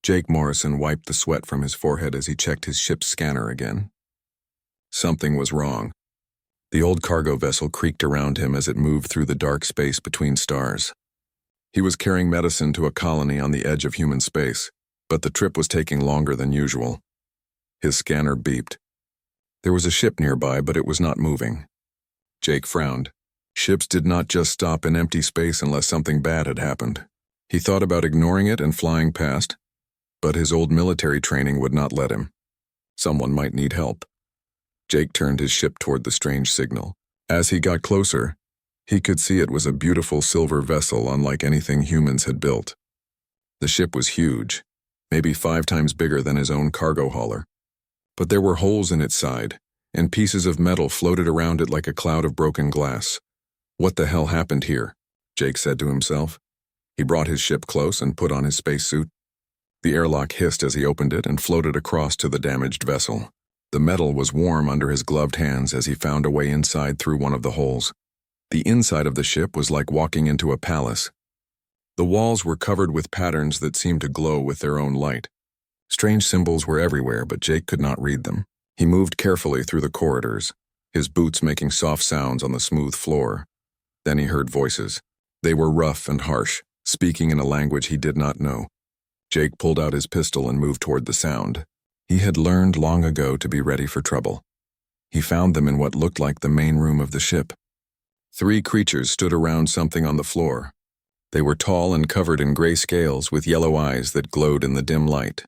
Jake Morrison wiped the sweat from his forehead as he checked his ship's scanner again. Something was wrong. The old cargo vessel creaked around him as it moved through the dark space between stars. He was carrying medicine to a colony on the edge of human space, but the trip was taking longer than usual. His scanner beeped. There was a ship nearby, but it was not moving. Jake frowned. Ships did not just stop in empty space unless something bad had happened. He thought about ignoring it and flying past, but his old military training would not let him. Someone might need help. Jake turned his ship toward the strange signal. As he got closer, he could see it was a beautiful silver vessel unlike anything humans had built. The ship was huge, maybe 5 times bigger than his own cargo hauler. But there were holes in its side, and pieces of metal floated around it like a cloud of broken glass. What the hell happened here? Jake said to himself. He brought his ship close and put on his spacesuit. The airlock hissed as he opened it and floated across to the damaged vessel. The metal was warm under his gloved hands as he found a way inside through one of the holes. The inside of the ship was like walking into a palace. The walls were covered with patterns that seemed to glow with their own light. Strange symbols were everywhere, but Jake could not read them. He moved carefully through the corridors, his boots making soft sounds on the smooth floor. Then he heard voices. They were rough and harsh, speaking in a language he did not know. Jake pulled out his pistol and moved toward the sound. He had learned long ago to be ready for trouble. He found them in what looked like the main room of the ship. 3 creatures stood around something on the floor. They were tall and covered in gray scales with yellow eyes that glowed in the dim light.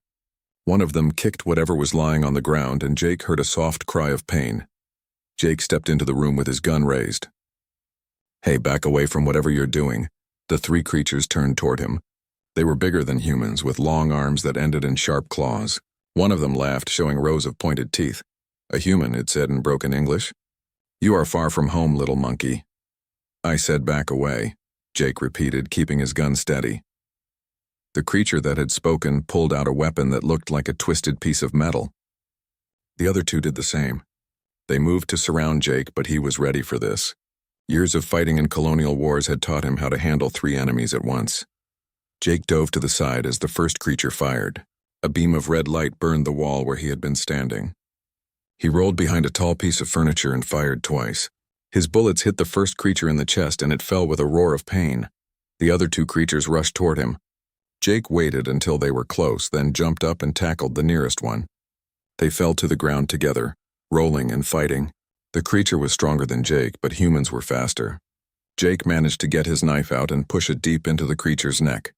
One of them kicked whatever was lying on the ground, and Jake heard a soft cry of pain. Jake stepped into the room with his gun raised. "Hey, back away from whatever you're doing." The 3 creatures turned toward him. They were bigger than humans, with long arms that ended in sharp claws. One of them laughed, showing rows of pointed teeth. "A human," it said in broken English. "You are far from home, little monkey." "I said back away," Jake repeated, keeping his gun steady. The creature that had spoken pulled out a weapon that looked like a twisted piece of metal. The other 2 did the same. They moved to surround Jake, but he was ready for this. Years of fighting in colonial wars had taught him how to handle 3 enemies at once. Jake dove to the side as the first creature fired. A beam of red light burned the wall where he had been standing. He rolled behind a tall piece of furniture and fired twice. His bullets hit the first creature in the chest, and it fell with a roar of pain. The other 2 creatures rushed toward him. Jake waited until they were close, then jumped up and tackled the nearest one. They fell to the ground together, rolling and fighting. The creature was stronger than Jake, but humans were faster. Jake managed to get his knife out and push it deep into the creature's neck.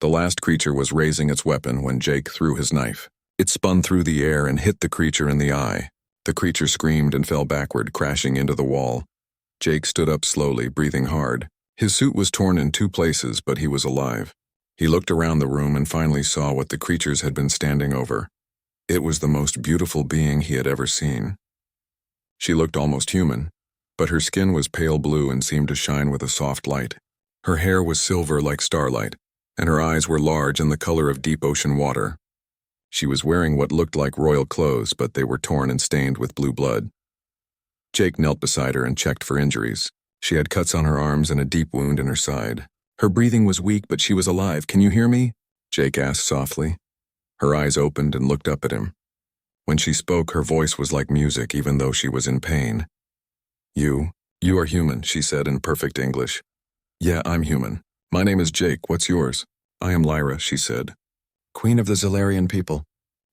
The last creature was raising its weapon when Jake threw his knife. It spun through the air and hit the creature in the eye. The creature screamed and fell backward, crashing into the wall. Jake stood up slowly, breathing hard. His suit was torn in 2 places, but he was alive. He looked around the room and finally saw what the creatures had been standing over. It was the most beautiful being he had ever seen. She looked almost human, but her skin was pale blue and seemed to shine with a soft light. Her hair was silver like starlight, and her eyes were large and the color of deep ocean water. She was wearing what looked like royal clothes, but they were torn and stained with blue blood. Jake knelt beside her and checked for injuries. She had cuts on her arms and a deep wound in her side. Her breathing was weak, but she was alive. "Can you hear me?" Jake asked softly. Her eyes opened and looked up at him. When she spoke, her voice was like music, even though she was in pain. You are human," she said in perfect English. "Yeah, I'm human. My name is Jake. What's yours?" "I am Lyra," she said. "Queen of the Zalarian people."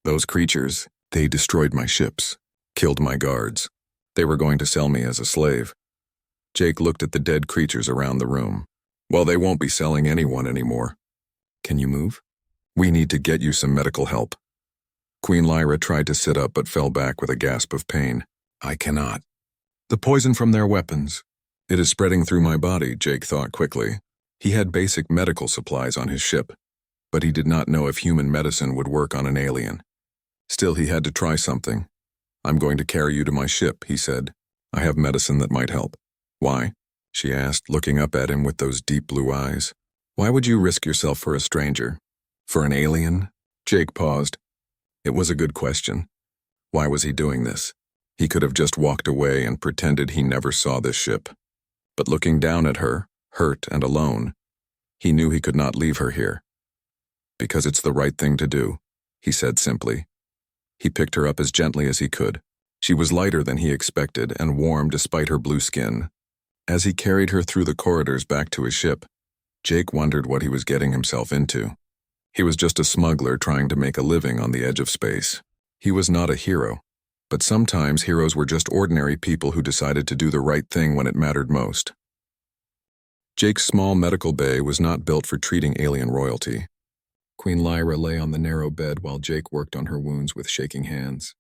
"Those creatures, they destroyed my ships, killed my guards. They were going to sell me as a slave." Jake looked at the dead creatures around the room. "Well, they won't be selling anyone anymore." "Can you move?" "We need to get you some medical help." Queen Lyra tried to sit up but fell back with a gasp of pain. "I cannot." "The poison from their weapons. It is spreading through my body," Jake thought quickly. He had basic medical supplies on his ship, but he did not know if human medicine would work on an alien. Still, he had to try something. "I'm going to carry you to my ship," he said. "I have medicine that might help." "Why?" she asked, looking up at him with those deep blue eyes. "Why would you risk yourself for a stranger? For an alien?" Jake paused. It was a good question. Why was he doing this? He could have just walked away and pretended he never saw this ship. But looking down at her, hurt and alone, he knew he could not leave her here. Because it's the right thing to do, he said simply. He picked her up as gently as he could. She was lighter than he expected and warm despite her blue skin. As he carried her through the corridors back to his ship, Jake wondered what he was getting himself into. He was just a smuggler trying to make a living on the edge of space. He was not a hero, but sometimes heroes were just ordinary people who decided to do the right thing when it mattered most. Jake's small medical bay was not built for treating alien royalty. Queen Lyra lay on the narrow bed while Jake worked on her wounds with shaking hands.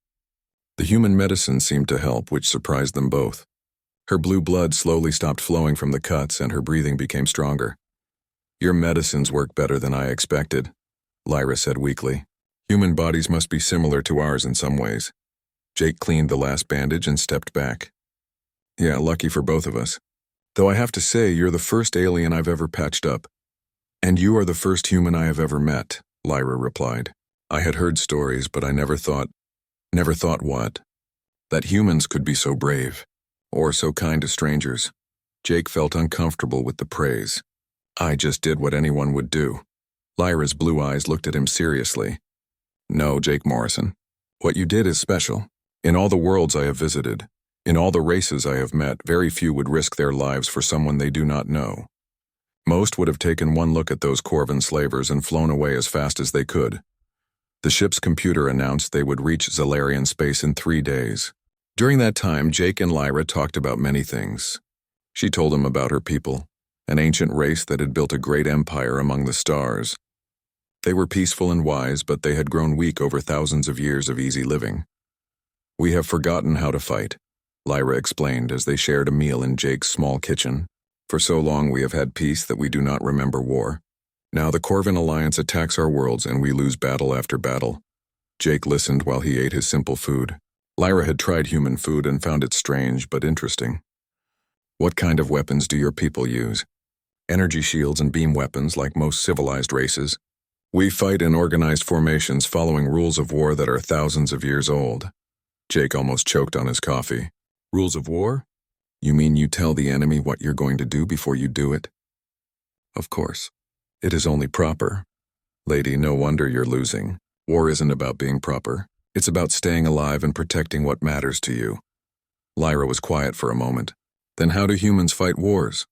The human medicine seemed to help, which surprised them both. Her blue blood slowly stopped flowing from the cuts and her breathing became stronger. "Your medicines work better than I expected," Lyra said weakly. "Human bodies must be similar to ours in some ways." Jake cleaned the last bandage and stepped back. "Yeah, lucky for both of us. Though I have to say, you're the first alien I've ever patched up. And you are the first human I have ever met," Lyra replied. "I had heard stories, but I never thought what? That humans could be so brave, or so kind to strangers." Jake felt uncomfortable with the praise. "I just did what anyone would do." Lyra's blue eyes looked at him seriously. "No, Jake Morrison. What you did is special. In all the worlds I have visited, in all the races I have met, very few would risk their lives for someone they do not know. Most would have taken one look at those Corvan slavers and flown away as fast as they could. The ship's computer announced they would reach Zalarian space in 3 days. During that time, Jake and Lyra talked about many things. She told him about her people, an ancient race that had built a great empire among the stars. They were peaceful and wise, but they had grown weak over thousands of years of easy living. "We have forgotten how to fight," Lyra explained as they shared a meal in Jake's small kitchen. "For so long we have had peace that we do not remember war. Now the Corvan Alliance attacks our worlds and we lose battle after battle." Jake listened while he ate his simple food. Lyra had tried human food and found it strange but interesting. "What kind of weapons do your people use?" "Energy shields and beam weapons like most civilized races. We fight in organized formations following rules of war that are thousands of years old." Jake almost choked on his coffee. "Rules of war? You mean you tell the enemy what you're going to do before you do it?" "Of course. It is only proper. Lady, no wonder you're losing. War isn't about being proper. It's about staying alive and protecting what matters to you." Lyra was quiet for a moment. "Then how do humans fight wars?"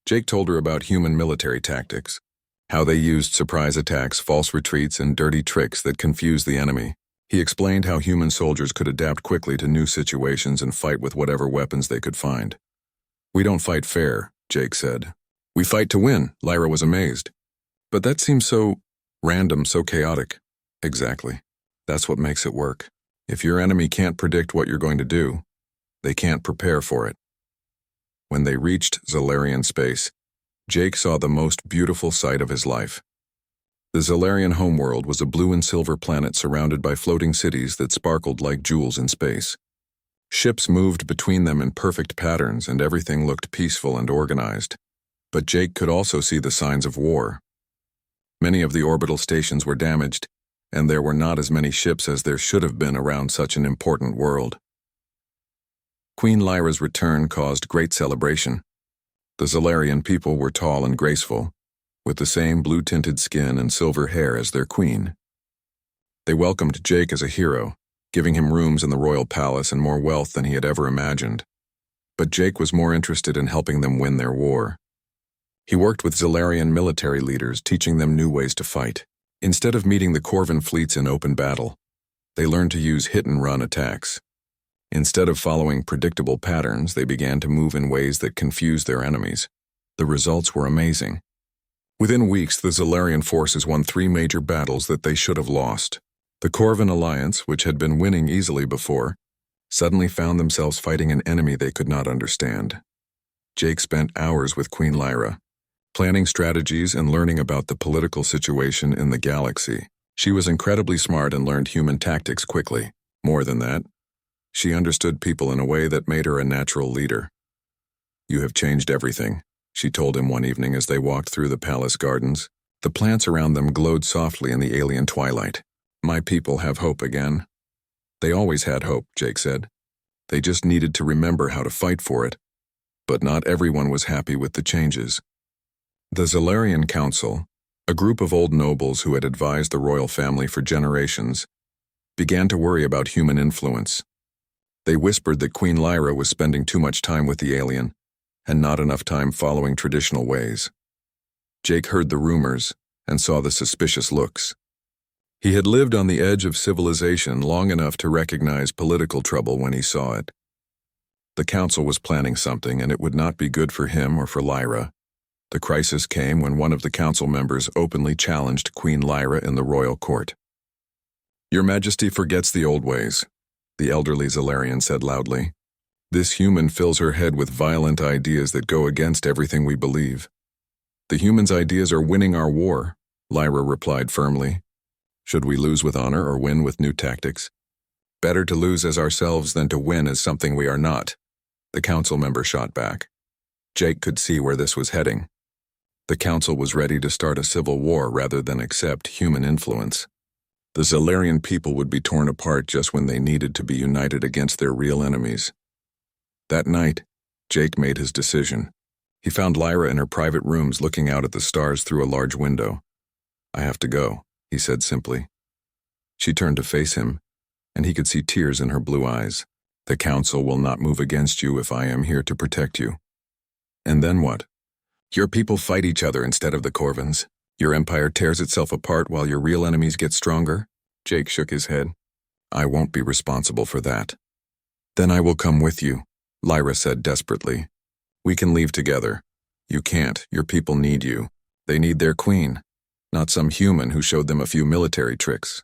Jake told her about human military tactics, how they used surprise attacks, false retreats, and dirty tricks that confused the enemy. He explained how human soldiers could adapt quickly to new situations and fight with whatever weapons they could find. "We don't fight fair," Jake said. "We fight to win," Lyra was amazed. "But that seems so random, so chaotic." "Exactly. That's what makes it work. If your enemy can't predict what you're going to do, they can't prepare for it." When they reached Zalarian space, Jake saw the most beautiful sight of his life. The Zalarian homeworld was a blue and silver planet surrounded by floating cities that sparkled like jewels in space. Ships moved between them in perfect patterns and everything looked peaceful and organized. But Jake could also see the signs of war. Many of the orbital stations were damaged, and there were not as many ships as there should have been around such an important world. Queen Lyra's return caused great celebration. The Zalarian people were tall and graceful, with the same blue-tinted skin and silver hair as their queen. They welcomed Jake as a hero, giving him rooms in the royal palace and more wealth than he had ever imagined. But Jake was more interested in helping them win their war. He worked with Zalarian military leaders, teaching them new ways to fight. Instead of meeting the Corvan fleets in open battle, they learned to use hit-and-run attacks. Instead of following predictable patterns, they began to move in ways that confused their enemies. The results were amazing. Within weeks, the Zalarian forces won 3 major battles that they should have lost. The Corvan Alliance, which had been winning easily before, suddenly found themselves fighting an enemy they could not understand. Jake spent hours with Queen Lyra, planning strategies and learning about the political situation in the galaxy. She was incredibly smart and learned human tactics quickly. More than that, she understood people in a way that made her a natural leader. "You have changed everything," she told him one evening as they walked through the palace gardens. The plants around them glowed softly in the alien twilight. "My people have hope again." "They always had hope," Jake said. "They just needed to remember how to fight for it." But not everyone was happy with the changes. The Zalarian Council, A group of old nobles who had advised the royal family for generations began to worry about human influence. They whispered that Queen Lyra was spending too much time with the alien and not enough time following traditional ways. Jake heard the rumors and saw the suspicious looks. He had lived on the edge of civilization long enough to recognize political trouble when he saw it. The council was planning something, and it would not be good for him or for Lyra. The crisis came when one of the council members openly challenged Queen Lyra in the royal court. "Your Majesty forgets the old ways," the elderly Zalarian said loudly. "This human fills her head with violent ideas that go against everything we believe." "The human's ideas are winning our war," Lyra replied firmly. "Should we lose with honor or win with new tactics?" "Better to lose as ourselves than to win as something we are not," the council member shot back. Jake could see where this was heading. The council was ready to start a civil war rather than accept human influence. The Zalarian people would be torn apart just when they needed to be united against their real enemies. That night, Jake made his decision. He found Lyra in her private rooms looking out at the stars through a large window. "I have to go," he said simply. She turned to face him, and he could see tears in her blue eyes. "The council will not move against you if I am here to protect you." "And then what?" "Your people fight each other instead of the Corvins. Your empire tears itself apart while your real enemies get stronger." Jake shook his head. "I won't be responsible for that." "Then I will come with you," Lyra said desperately. "We can leave together. You can't. Your people need you. They need their queen, not some human who showed them a few military tricks."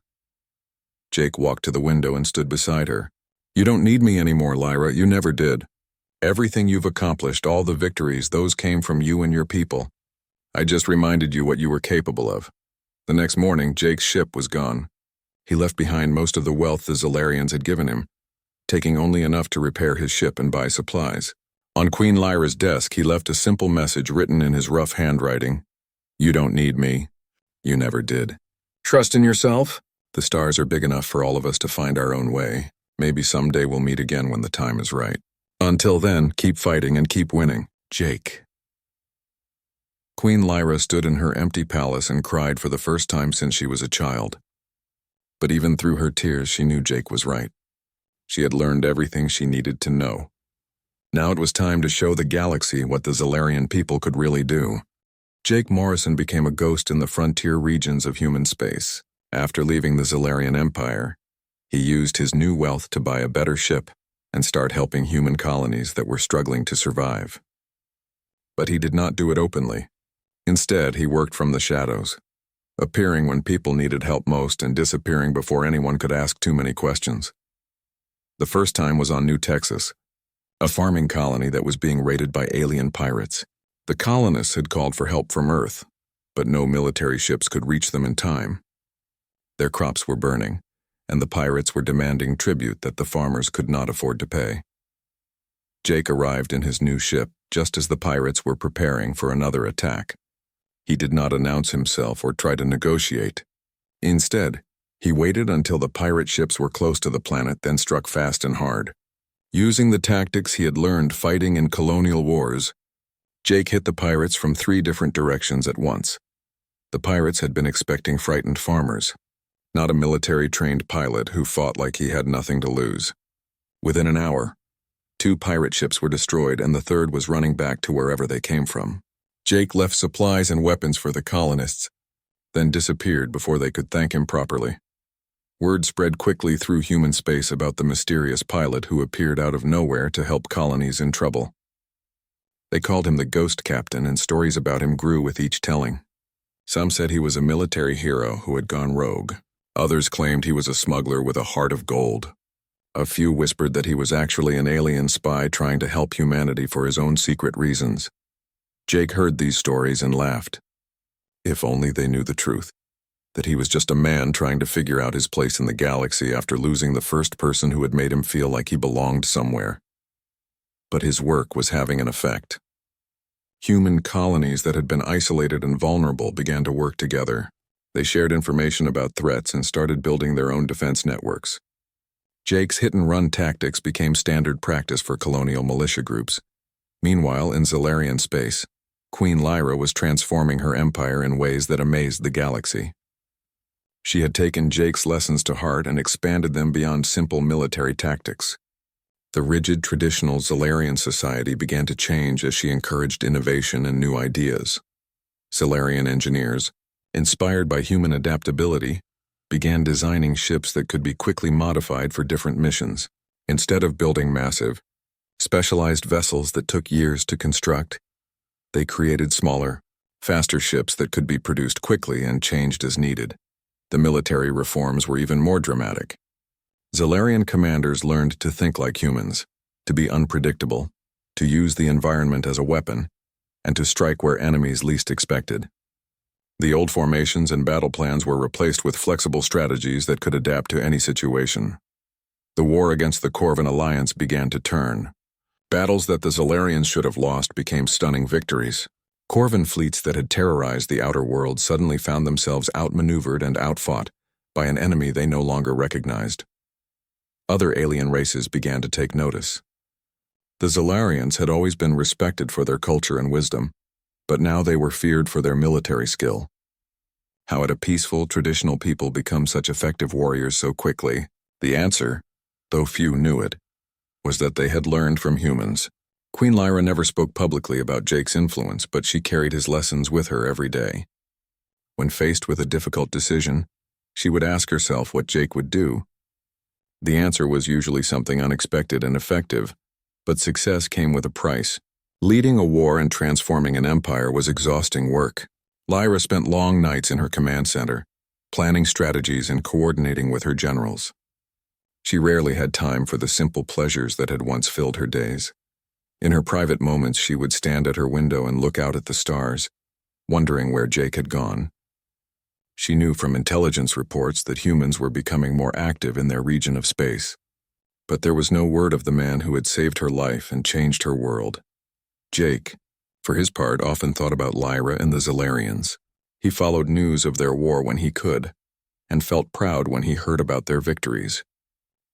Jake walked to the window and stood beside her. "You don't need me anymore, Lyra. You never did. Everything you've accomplished, all the victories, those came from you and your people. I just reminded you what you were capable of." The next morning, Jake's ship was gone. He left behind most of the wealth the Zalarians had given him, taking only enough to repair his ship and buy supplies. On Queen Lyra's desk, he left a simple message written in his rough handwriting. "You don't need me. You never did. Trust in yourself. The stars are big enough for all of us to find our own way. Maybe someday we'll meet again when the time is right. Until then, keep fighting and keep winning. Jake." Queen Lyra stood in her empty palace and cried for the first time since she was a child. But even through her tears, she knew Jake was right. She had learned everything she needed to know. Now it was time to show the galaxy what the Zalarian people could really do. Jake Morrison became a ghost in the frontier regions of human space. After leaving the Zalarian Empire, he used his new wealth to buy a better ship and start helping human colonies that were struggling to survive. But he did not do it openly. Instead, he worked from the shadows, appearing when people needed help most and disappearing before anyone could ask too many questions. The first time was on New Texas, a farming colony that was being raided by alien pirates. The colonists had called for help from Earth, but no military ships could reach them in time. Their crops were burning, and the pirates were demanding tribute that the farmers could not afford to pay. Jake arrived in his new ship just as the pirates were preparing for another attack. He did not announce himself or try to negotiate. Instead, he waited until the pirate ships were close to the planet, then struck fast and hard. Using the tactics he had learned fighting in colonial wars, Jake hit the pirates from 3 different directions at once. The pirates had been expecting frightened farmers, not a military-trained pilot who fought like he had nothing to lose. Within an hour, 2 pirate ships were destroyed and the third was running back to wherever they came from. Jake left supplies and weapons for the colonists, then disappeared before they could thank him properly. Word spread quickly through human space about the mysterious pilot who appeared out of nowhere to help colonies in trouble. They called him the Ghost Captain, and stories about him grew with each telling. Some said he was a military hero who had gone rogue. Others claimed he was a smuggler with a heart of gold. A few whispered that he was actually an alien spy trying to help humanity for his own secret reasons. Jake heard these stories and laughed. If only they knew the truth, that he was just a man trying to figure out his place in the galaxy after losing the first person who had made him feel like he belonged somewhere. But his work was having an effect. Human colonies that had been isolated and vulnerable began to work together. They shared information about threats and started building their own defense networks. Jake's hit-and-run tactics became standard practice for colonial militia groups. Meanwhile, in Zalarian space, Queen Lyra was transforming her empire in ways that amazed the galaxy. She had taken Jake's lessons to heart and expanded them beyond simple military tactics. The rigid, traditional Zalarian society began to change as she encouraged innovation and new ideas. Zalarian engineers, inspired by human adaptability, began designing ships that could be quickly modified for different missions. Instead of building massive, specialized vessels that took years to construct, they created smaller, faster ships that could be produced quickly and changed as needed. The military reforms were even more dramatic. Zalarian commanders learned to think like humans, to be unpredictable, to use the environment as a weapon, and to strike where enemies least expected. The old formations and battle plans were replaced with flexible strategies that could adapt to any situation. The war against the Corvan alliance began to turn. Battles that the Zalarians should have lost became stunning victories. Corvan fleets that had terrorized the outer world suddenly found themselves outmaneuvered and outfought by an enemy they no longer recognized. Other alien races began to take notice. The Zalarians had always been respected for their culture and wisdom, but now they were feared for their military skill. How had a peaceful, traditional people become such effective warriors so quickly? The answer, though few knew it, was that they had learned from humans. Queen Lyra never spoke publicly about Jake's influence, but she carried his lessons with her every day. When faced with a difficult decision, she would ask herself what Jake would do. The answer was usually something unexpected and effective, but success came with a price. Leading a war and transforming an empire was exhausting work. Lyra spent long nights in her command center, planning strategies and coordinating with her generals. She rarely had time for the simple pleasures that had once filled her days. In her private moments, she would stand at her window and look out at the stars, wondering where Jake had gone. She knew from intelligence reports that humans were becoming more active in their region of space. But there was no word of the man who had saved her life and changed her world. Jake, for his part, often thought about Lyra and the Zalarians. He followed news of their war when he could, and felt proud when he heard about their victories.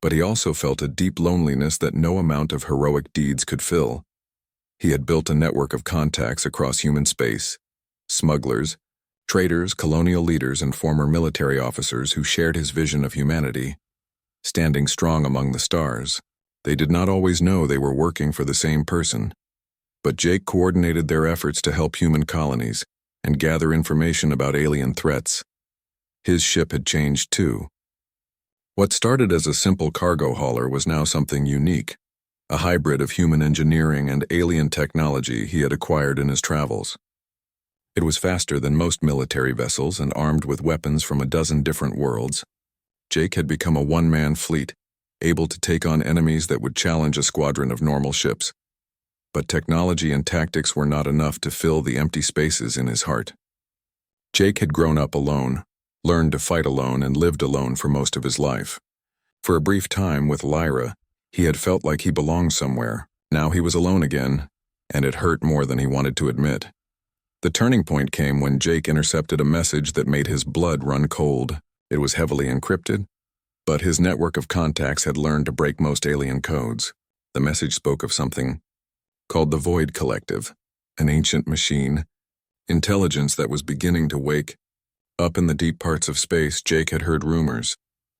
But he also felt a deep loneliness that no amount of heroic deeds could fill. He had built a network of contacts across human space, smugglers, traders, colonial leaders, and former military officers who shared his vision of humanity. Standing strong among the stars, they did not always know they were working for the same person. But Jake coordinated their efforts to help human colonies and gather information about alien threats. His ship had changed too. What started as a simple cargo hauler was now something unique, a hybrid of human engineering and alien technology he had acquired in his travels. It was faster than most military vessels and armed with weapons from a dozen different worlds. Jake had become a one-man fleet, able to take on enemies that would challenge a squadron of normal ships. But technology and tactics were not enough to fill the empty spaces in his heart. Jake had grown up alone, learned to fight alone, and lived alone for most of his life. For a brief time with Lyra, he had felt like he belonged somewhere. Now he was alone again, and it hurt more than he wanted to admit. The turning point came when Jake intercepted a message that made his blood run cold. It was heavily encrypted, but his network of contacts had learned to break most alien codes. The message spoke of something called the Void Collective, an ancient machine, intelligence that was beginning to wake. Up in the deep parts of space, Jake had heard rumors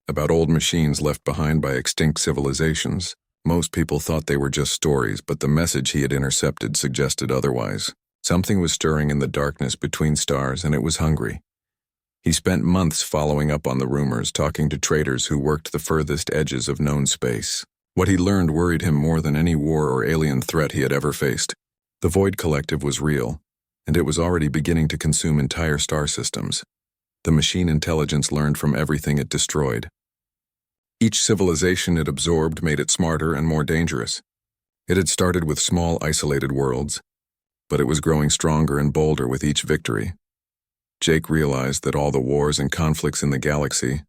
about old machines left behind by extinct civilizations. Most people thought they were just stories, but the message he had intercepted suggested otherwise. Something was stirring in the darkness between stars, and it was hungry. He spent months following up on the rumors, talking to traders who worked the furthest edges of known space. What he learned worried him more than any war or alien threat he had ever faced. The Void Collective was real, and it was already beginning to consume entire star systems. The machine intelligence learned from everything it destroyed. Each civilization it absorbed made it smarter and more dangerous. It had started with small, isolated worlds, but it was growing stronger and bolder with each victory. Jake realized that all the wars and conflicts in the galaxy,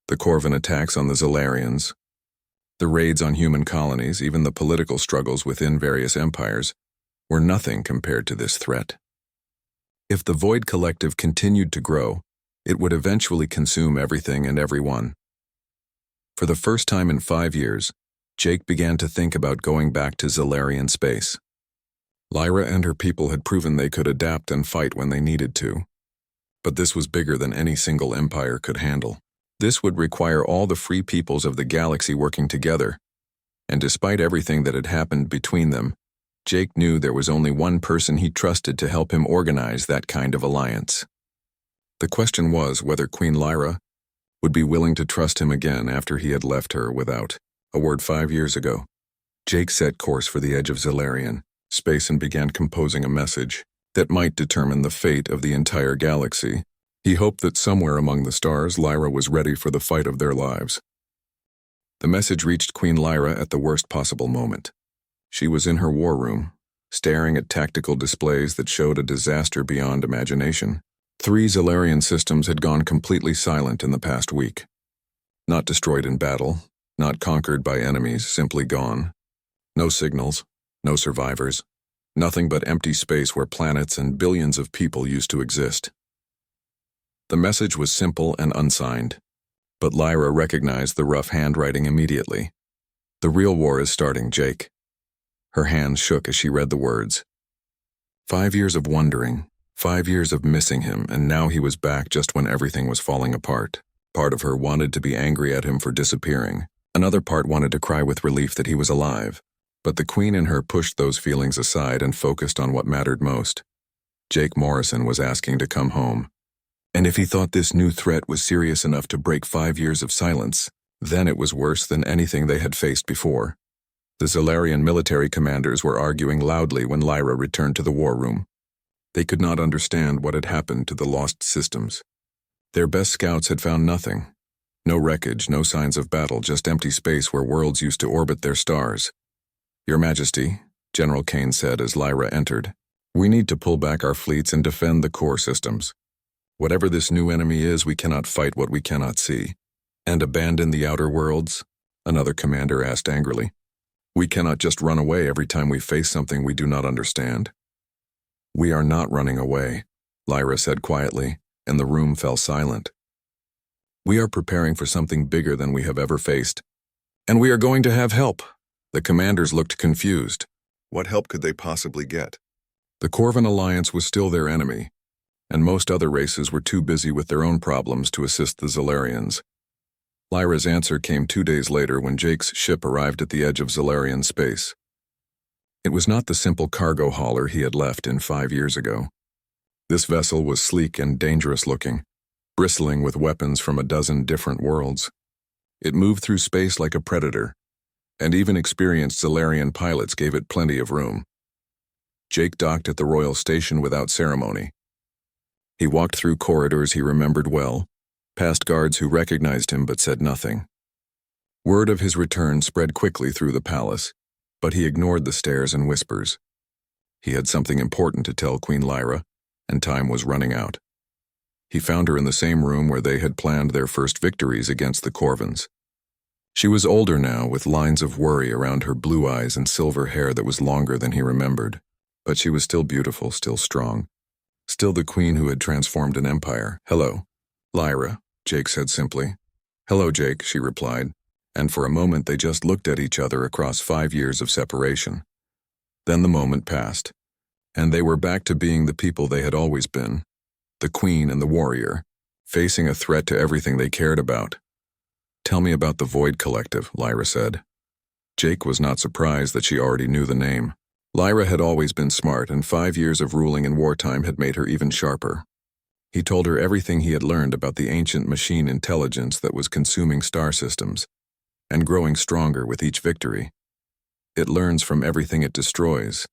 the Corvan attacks on the Zalarians, the raids on human colonies, even the political struggles within various empires, were nothing compared to this threat. If the Void Collective continued to grow, it would eventually consume everything and everyone. For the first time in 5 years, Jake began to think about going back to Zalarian space. Lyra and her people had proven they could adapt and fight when they needed to. But this was bigger than any single empire could handle. This would require all the free peoples of the galaxy working together. And despite everything that had happened between them, Jake knew there was only one person he trusted to help him organize that kind of alliance. The question was whether Queen Lyra would be willing to trust him again after he had left her without a word 5 years ago. Jake set course for the edge of Zalarian space and began composing a message that might determine the fate of the entire galaxy. He hoped that somewhere among the stars, Lyra was ready for the fight of their lives. The message reached Queen Lyra at the worst possible moment. She was in her war room, staring at tactical displays that showed a disaster beyond imagination. 3 Zalarian systems had gone completely silent in the past week. Not destroyed in battle, not conquered by enemies, simply gone. No signals, no survivors, nothing but empty space where planets and billions of people used to exist. The message was simple and unsigned, but Lyra recognized the rough handwriting immediately. The real war is starting, Jake. Her hands shook as she read the words. 5 years of wondering, 5 years of missing him, and now he was back just when everything was falling apart. Part of her wanted to be angry at him for disappearing. Another part wanted to cry with relief that he was alive. But the queen in her pushed those feelings aside and focused on what mattered most. Jake Morrison was asking to come home. And if he thought this new threat was serious enough to break 5 years of silence, then it was worse than anything they had faced before. The Zalarian military commanders were arguing loudly when Lyra returned to the war room. They could not understand what had happened to the lost systems. Their best scouts had found nothing. No wreckage, no signs of battle, just empty space where worlds used to orbit their stars. Your Majesty, General Kane said as Lyra entered, we need to pull back our fleets and defend the core systems. Whatever this new enemy is, we cannot fight what we cannot see. And abandon the outer worlds? Another commander asked angrily. We cannot just run away every time we face something we do not understand. We are not running away, Lyra said quietly, and the room fell silent. We are preparing for something bigger than we have ever faced. And we are going to have help. The commanders looked confused. What help could they possibly get? The Corvan Alliance was still their enemy, and most other races were too busy with their own problems to assist the Zalarians. Lyra's answer came 2 days later when Jake's ship arrived at the edge of Zalarian space. It was not the simple cargo hauler he had left in 5 years ago. This vessel was sleek and dangerous-looking, bristling with weapons from a dozen different worlds. It moved through space like a predator, and even experienced Zalarian pilots gave it plenty of room. Jake docked at the royal station without ceremony. He walked through corridors he remembered well, past guards who recognized him but said nothing. Word of his return spread quickly through the palace, but he ignored the stares and whispers. He had something important to tell Queen Lyra, and time was running out. He found her in the same room where they had planned their first victories against the Corvans. She was older now, with lines of worry around her blue eyes and silver hair that was longer than he remembered. But she was still beautiful, still strong. Still the queen who had transformed an empire. Hello, Lyra, Jake said simply. Hello, Jake, she replied, and for a moment they just looked at each other across 5 years of separation. Then the moment passed, and they were back to being the people they had always been, the queen and the warrior, facing a threat to everything they cared about. Tell me about the Void Collective, Lyra said. Jake was not surprised that she already knew the name. Lyra had always been smart, and 5 years of ruling in wartime had made her even sharper. He told her everything he had learned about the ancient machine intelligence that was consuming star systems, and growing stronger with each victory. It learns from everything it destroys,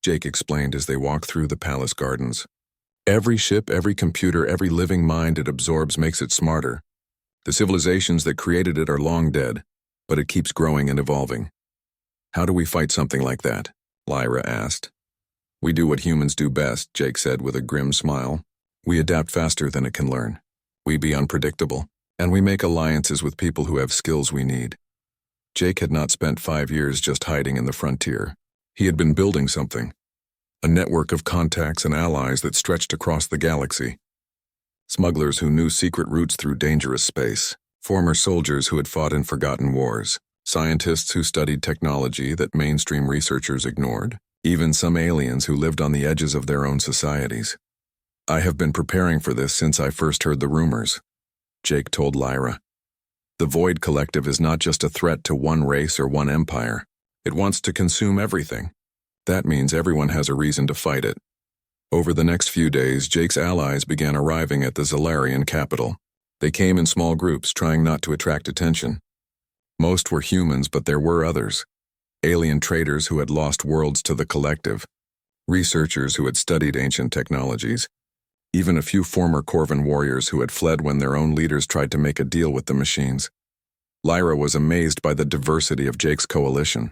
Jake explained as they walked through the palace gardens. Every ship, every computer, every living mind it absorbs makes it smarter. The civilizations that created it are long dead, but it keeps growing and evolving. How do we fight something like that? Lyra asked. We do what humans do best, Jake said with a grim smile. We adapt faster than it can learn. We be unpredictable, and we make alliances with people who have skills we need. Jake had not spent 5 years just hiding in the frontier. He had been building something, a network of contacts and allies that stretched across the galaxy. Smugglers who knew secret routes through dangerous space, former soldiers who had fought in forgotten wars, scientists who studied technology that mainstream researchers ignored, even some aliens who lived on the edges of their own societies. I have been preparing for this since I first heard the rumors, Jake told Lyra. The Void Collective is not just a threat to one race or one empire. It wants to consume everything. That means everyone has a reason to fight it. Over the next few days, Jake's allies began arriving at the Zalarian capital. They came in small groups, trying not to attract attention. Most were humans, but there were others. Alien traders who had lost worlds to the Collective. Researchers who had studied ancient technologies. Even a few former Corvan warriors who had fled when their own leaders tried to make a deal with the machines. Lyra was amazed by the diversity of Jake's coalition.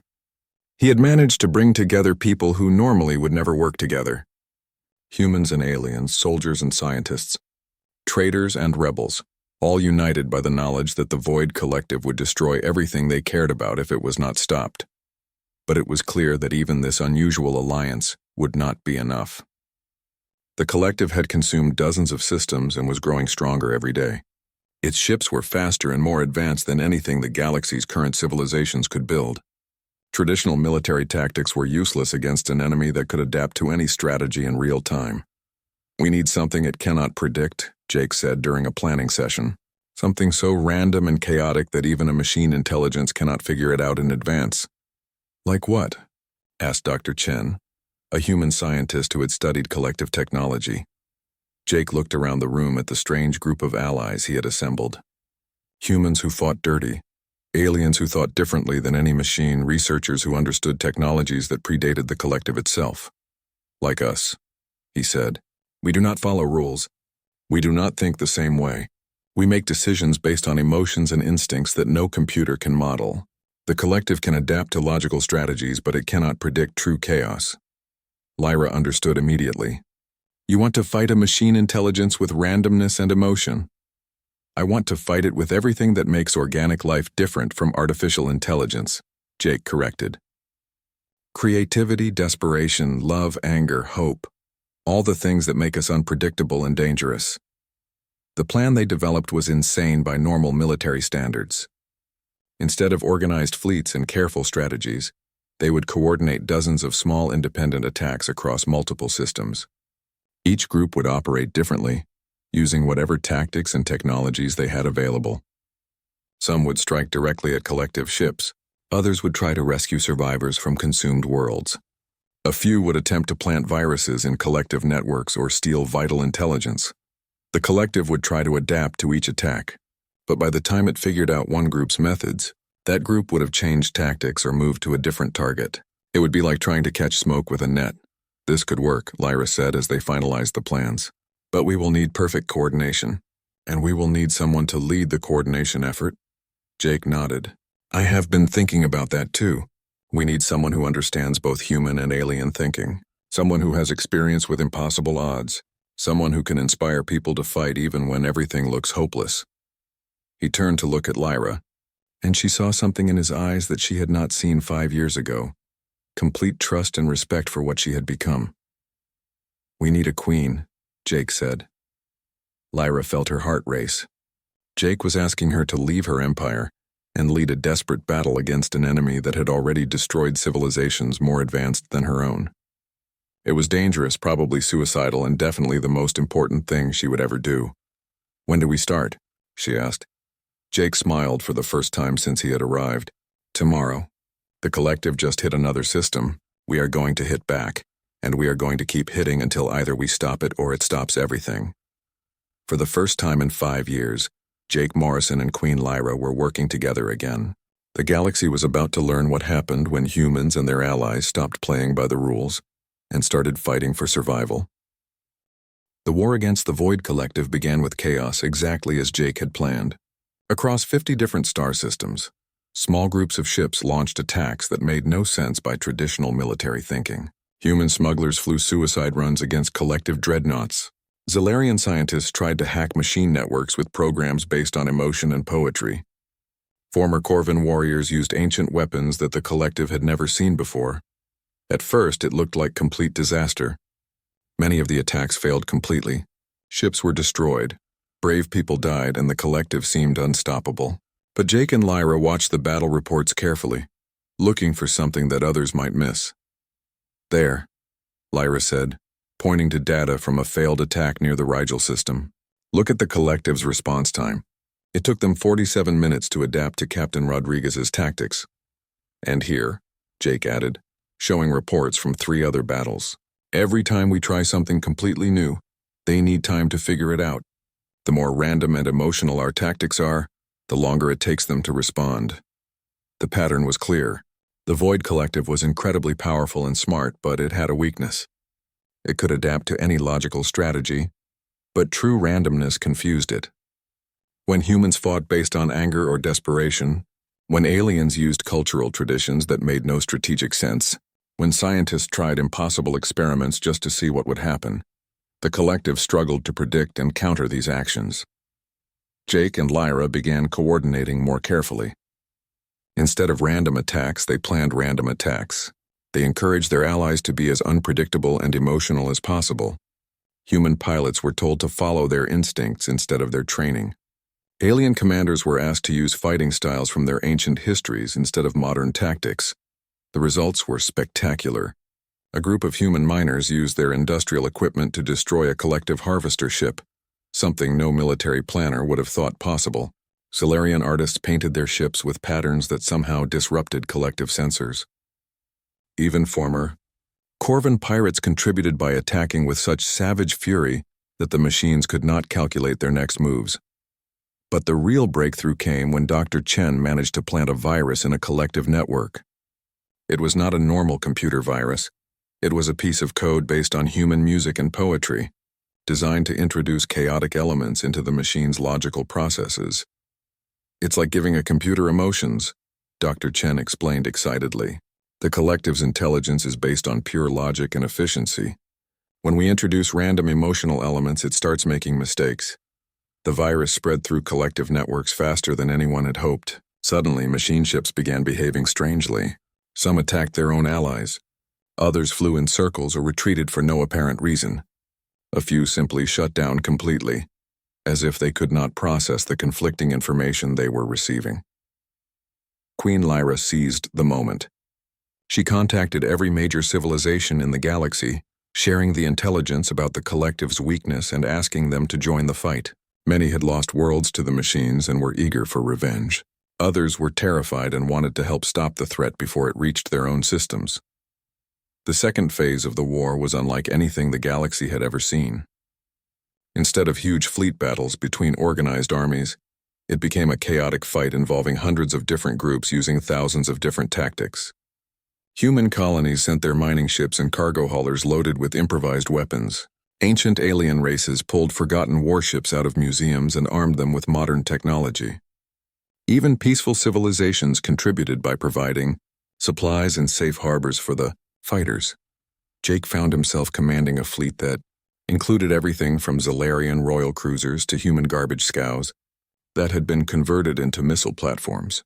He had managed to bring together people who normally would never work together. Humans and aliens, soldiers and scientists, traitors and rebels, all united by the knowledge that the Void Collective would destroy everything they cared about if it was not stopped. But it was clear that even this unusual alliance would not be enough. The Collective had consumed dozens of systems and was growing stronger every day. Its ships were faster and more advanced than anything the galaxy's current civilizations could build. Traditional military tactics were useless against an enemy that could adapt to any strategy in real time. We need something it cannot predict, Jake said during a planning session. Something so random and chaotic that even a machine intelligence cannot figure it out in advance. Like what? Asked Dr. Chen, a human scientist who had studied collective technology. Jake looked around the room at the strange group of allies he had assembled. Humans who fought dirty, aliens who thought differently than any machine, researchers who understood technologies that predated the Collective itself. Like us, he said. We do not follow rules. We do not think the same way. We make decisions based on emotions and instincts that no computer can model. The Collective can adapt to logical strategies, but it cannot predict true chaos. Lyra understood immediately. You want to fight a machine intelligence with randomness and emotion. I want to fight it with everything that makes organic life different from artificial intelligence, Jake corrected. Creativity, desperation, love, anger, hope. All the things that make us unpredictable and dangerous. The plan they developed was insane by normal military standards. Instead of organized fleets and careful strategies, they would coordinate dozens of small independent attacks across multiple systems. Each group would operate differently, using whatever tactics and technologies they had available. Some would strike directly at collective ships, others would try to rescue survivors from consumed worlds. A few would attempt to plant viruses in collective networks or steal vital intelligence. The Collective would try to adapt to each attack, but by the time it figured out one group's methods, that group would have changed tactics or moved to a different target. It would be like trying to catch smoke with a net. This could work, Lyra said as they finalized the plans. But we will need perfect coordination, and we will need someone to lead the coordination effort. Jake nodded. I have been thinking about that too. We need someone who understands both human and alien thinking, someone who has experience with impossible odds, someone who can inspire people to fight even when everything looks hopeless. He turned to look at Lyra, and she saw something in his eyes that she had not seen 5 years ago, complete trust and respect for what she had become. We need a queen, Jake said. Lyra felt her heart race. Jake was asking her to leave her empire and lead a desperate battle against an enemy that had already destroyed civilizations more advanced than her own. It was dangerous, probably suicidal, and definitely the most important thing she would ever do. When do we start? She asked. Jake smiled for the first time since he had arrived. Tomorrow. The Collective just hit another system. We are going to hit back, and we are going to keep hitting until either we stop it or it stops everything. For the first time in 5 years, Jake Morrison and Queen Lyra were working together again. The galaxy was about to learn what happened when humans and their allies stopped playing by the rules and started fighting for survival. The war against the Void Collective began with chaos exactly as Jake had planned. Across 50 different star systems, small groups of ships launched attacks that made no sense by traditional military thinking. Human smugglers flew suicide runs against collective dreadnoughts. Zalarian scientists tried to hack machine networks with programs based on emotion and poetry. Former Corvan warriors used ancient weapons that the Collective had never seen before. At first, it looked like complete disaster. Many of the attacks failed completely. Ships were destroyed, brave people died, and the Collective seemed unstoppable. But Jake and Lyra watched the battle reports carefully, looking for something that others might miss. There, Lyra said, pointing to data from a failed attack near the Rigel system. Look at the collective's response time. It took them 47 minutes to adapt to Captain Rodriguez's tactics. And here, Jake added, showing reports from 3 other battles. Every time we try something completely new, they need time to figure it out. The more random and emotional our tactics are, the longer it takes them to respond. The pattern was clear. The Void Collective was incredibly powerful and smart, but it had a weakness. It could adapt to any logical strategy, but true randomness confused it. When humans fought based on anger or desperation, when aliens used cultural traditions that made no strategic sense, when scientists tried impossible experiments just to see what would happen, the collective struggled to predict and counter these actions. Jake and Lyra began coordinating more carefully. Instead of random attacks, they planned random attacks. They encouraged their allies to be as unpredictable and emotional as possible. Human pilots were told to follow their instincts instead of their training. Alien commanders were asked to use fighting styles from their ancient histories instead of modern tactics. The results were spectacular. A group of human miners used their industrial equipment to destroy a collective harvester ship, something no military planner would have thought possible. Solarian artists painted their ships with patterns that somehow disrupted collective sensors. Even former Corvan pirates contributed by attacking with such savage fury that the machines could not calculate their next moves. But the real breakthrough came when Dr. Chen managed to plant a virus in a collective network. It was not a normal computer virus. It was a piece of code based on human music and poetry, designed to introduce chaotic elements into the machine's logical processes. It's like giving a computer emotions, Dr. Chen explained excitedly. The collective's intelligence is based on pure logic and efficiency. When we introduce random emotional elements, it starts making mistakes. The virus spread through collective networks faster than anyone had hoped. Suddenly, machine ships began behaving strangely. Some attacked their own allies. Others flew in circles or retreated for no apparent reason. A few simply shut down completely, as if they could not process the conflicting information they were receiving. Queen Lyra seized the moment. She contacted every major civilization in the galaxy, sharing the intelligence about the collective's weakness and asking them to join the fight. Many had lost worlds to the machines and were eager for revenge. Others were terrified and wanted to help stop the threat before it reached their own systems. The second phase of the war was unlike anything the galaxy had ever seen. Instead of huge fleet battles between organized armies, it became a chaotic fight involving hundreds of different groups using thousands of different tactics. Human colonies sent their mining ships and cargo haulers loaded with improvised weapons. Ancient alien races pulled forgotten warships out of museums and armed them with modern technology. Even peaceful civilizations contributed by providing supplies and safe harbors for the fighters. Jake found himself commanding a fleet that included everything from Zalarian royal cruisers to human garbage scows that had been converted into missile platforms.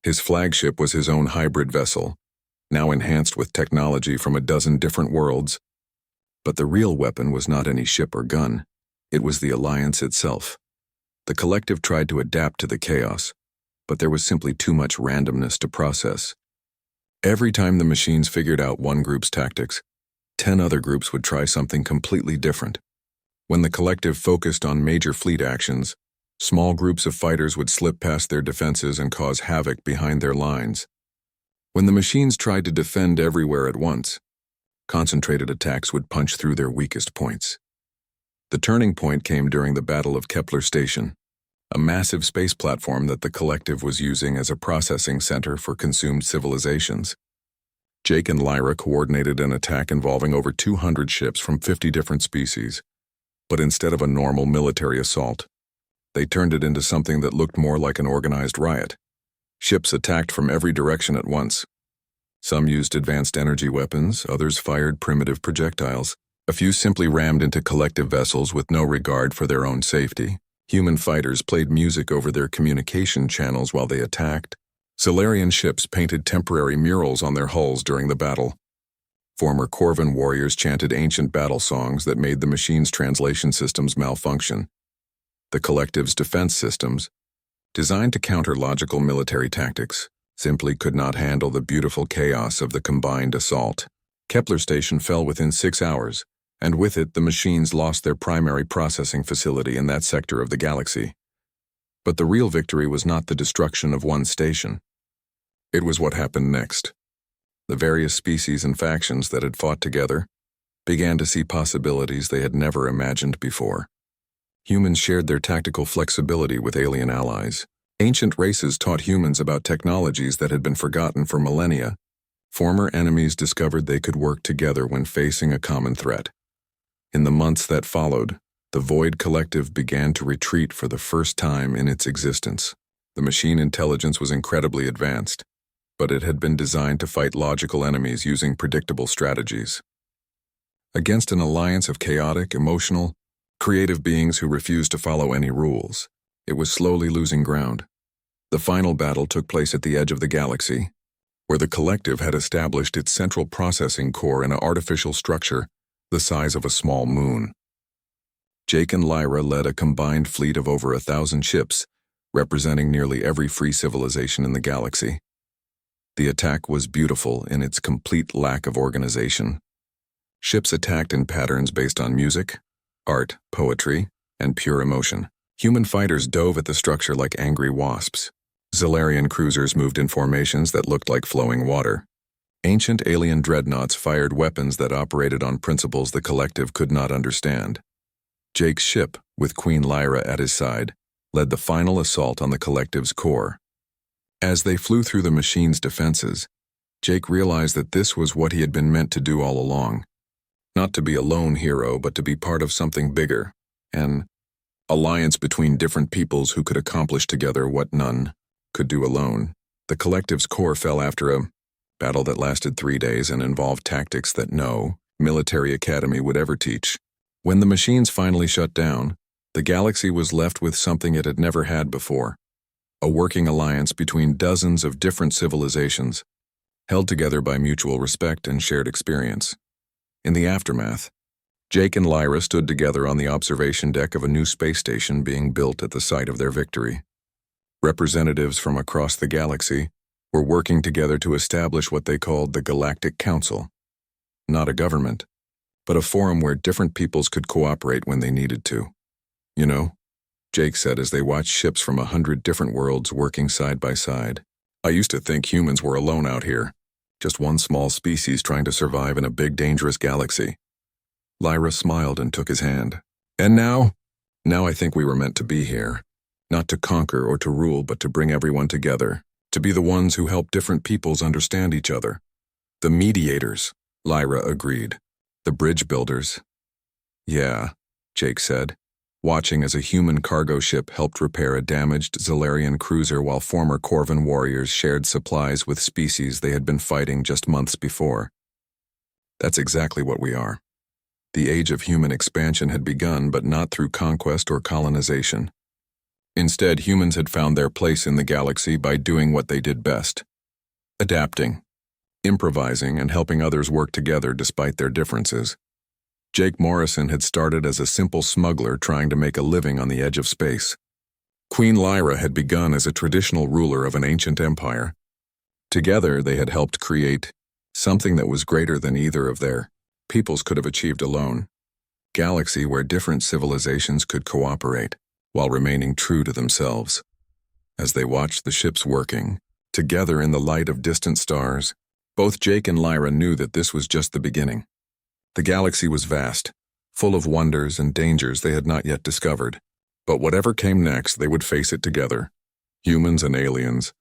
His flagship was his own hybrid vessel, now enhanced with technology from a dozen different worlds. But the real weapon was not any ship or gun. It was the Alliance itself. The collective tried to adapt to the chaos, but there was simply too much randomness to process. Every time the machines figured out one group's tactics, 10 other groups would try something completely different. When the collective focused on major fleet actions, small groups of fighters would slip past their defenses and cause havoc behind their lines. When the machines tried to defend everywhere at once, concentrated attacks would punch through their weakest points. The turning point came during the Battle of Kepler Station, a massive space platform that the collective was using as a processing center for consumed civilizations. Jake and Lyra coordinated an attack involving over 200 ships from 50 different species, but instead of a normal military assault, they turned it into something that looked more like an organized riot. Ships attacked from every direction at once. Some used advanced energy weapons, others fired primitive projectiles. A few simply rammed into collective vessels with no regard for their own safety. Human fighters played music over their communication channels while they attacked. Solarian ships painted temporary murals on their hulls during the battle. Former Corvan warriors chanted ancient battle songs that made the machine's translation systems malfunction. The collective's defense systems, designed to counter logical military tactics, simply could not handle the beautiful chaos of the combined assault. Kepler Station fell within 6 hours, and with it the machines lost their primary processing facility in that sector of the galaxy. But the real victory was not the destruction of one station. It was what happened next. The various species and factions that had fought together began to see possibilities they had never imagined before. Humans shared their tactical flexibility with alien allies. Ancient races taught humans about technologies that had been forgotten for millennia. Former enemies discovered they could work together when facing a common threat. In the months that followed, the Void Collective began to retreat for the first time in its existence. The machine intelligence was incredibly advanced, but it had been designed to fight logical enemies using predictable strategies. Against an alliance of chaotic, emotional, creative beings who refused to follow any rules, it was slowly losing ground. The final battle took place at the edge of the galaxy, where the collective had established its central processing core in an artificial structure the size of a small moon. Jake and Lyra led a combined fleet of over 1,000 ships, representing nearly every free civilization in the galaxy. The attack was beautiful in its complete lack of organization. Ships attacked in patterns based on music, art, poetry, and pure emotion. Human fighters dove at the structure like angry wasps. Zilarian cruisers moved in formations that looked like flowing water. Ancient alien dreadnoughts fired weapons that operated on principles the collective could not understand. Jake's ship, with Queen Lyra at his side, led the final assault on the collective's core. As they flew through the machine's defenses, Jake realized that this was what he had been meant to do all along. Not to be a lone hero, but to be part of something bigger, an alliance between different peoples who could accomplish together what none could do alone. The collective's core fell after a battle that lasted 3 days and involved tactics that no military academy would ever teach. When the machines finally shut down, the galaxy was left with something it had never had before: a working alliance between dozens of different civilizations, held together by mutual respect and shared experience. In the aftermath, Jake and Lyra stood together on the observation deck of a new space station being built at the site of their victory. Representatives from across the galaxy were working together to establish what they called the Galactic Council. Not a government, but a forum where different peoples could cooperate when they needed to. "You know," Jake said as they watched ships from 100 different worlds working side by side, "I used to think humans were alone out here, just one small species trying to survive in a big, dangerous galaxy." Lyra smiled and took his hand. "And now? Now I think we were meant to be here. Not to conquer or to rule, but to bring everyone together, to be the ones who help different peoples understand each other. The mediators," Lyra agreed. "The bridge builders." "Yeah," Jake said, watching as a human cargo ship helped repair a damaged Zilarian cruiser while former Corvan warriors shared supplies with species they had been fighting just months before. "That's exactly what we are." The age of human expansion had begun, but not through conquest or colonization. Instead, humans had found their place in the galaxy by doing what they did best: adapting, improvising, and helping others work together despite their differences. Jake Morrison had started as a simple smuggler trying to make a living on the edge of space. Queen Lyra had begun as a traditional ruler of an ancient empire. Together, they had helped create something that was greater than either of their peoples could have achieved alone. Galaxy where different civilizations could cooperate while remaining true to themselves. As they watched the ships working, together in the light of distant stars, both Jake and Lyra knew that this was just the beginning. The galaxy was vast, full of wonders and dangers they had not yet discovered. But whatever came next, they would face it together. Humans and aliens,